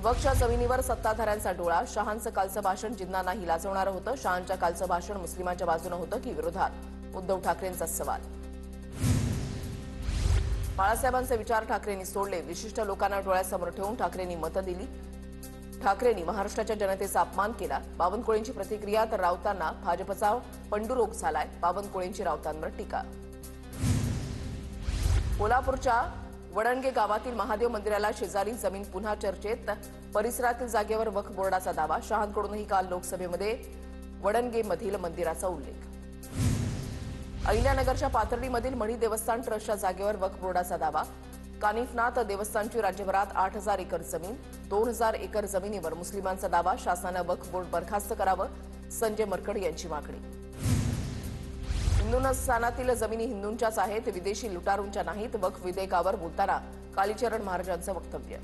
वक्फच्या जमिनीवर सत्ताधाऱ्यांचा डोळा. शहांचं कालचं भाषण जिन्नांनाही लाजवणारं होतं. शहांच्या कालचं भाषण मुस्लिमांच्या बाजूनं होतं की विरोधात? उद्धव ठाकरेंचा सवाल. बाळासाहेबांचे विचार ठाकरेंनी सोडले. विशिष्ट लोकांना डोळ्यासमोर ठेवून ठाकरेंनी मतं दिली. ठाकरेंनी महाराष्ट्राच्या जनतेचा अपमान केला. बावनकुळेंची प्रतिक्रिया. तर राऊतांना भाजपचा पंडुरोग झालाय. बावनकुळेंची राऊतांवर टीका. कोल्हापूरच्या वडणगे गावातील महादेव मंदिराला शेजारी जमीन पुन्हा चर्चेत. परिसरातील जागेवर वक्फ बोर्डाचा दावा. शहांकडूनही काल लोकसभेमध्ये वडणगेमधील मंदिराचा उल्लेख. अहिल्यानगरच्या पाथर्डीमधील मढी देवस्थान ट्रस्टच्या जागेवर वक्फ बोर्डाचा दावा. कानिफनाथ देवस्थानची राज्यभरात 8,000 एकर जमीन. 2,000 एकर जमिनीवर मुस्लिमांचा दावा. शासनानं वक्फ बोर्ड बरखास्त करावं. संजय मरकड यांची मागणी. हिंदुस्थानातील जमिनी हिंदूंच्याच आहेत, विदेशी लुटारूंच्या नाहीत. वक्फ विधेयकावर बोलताना कालीचरण महाराजांचं वक्तव्य.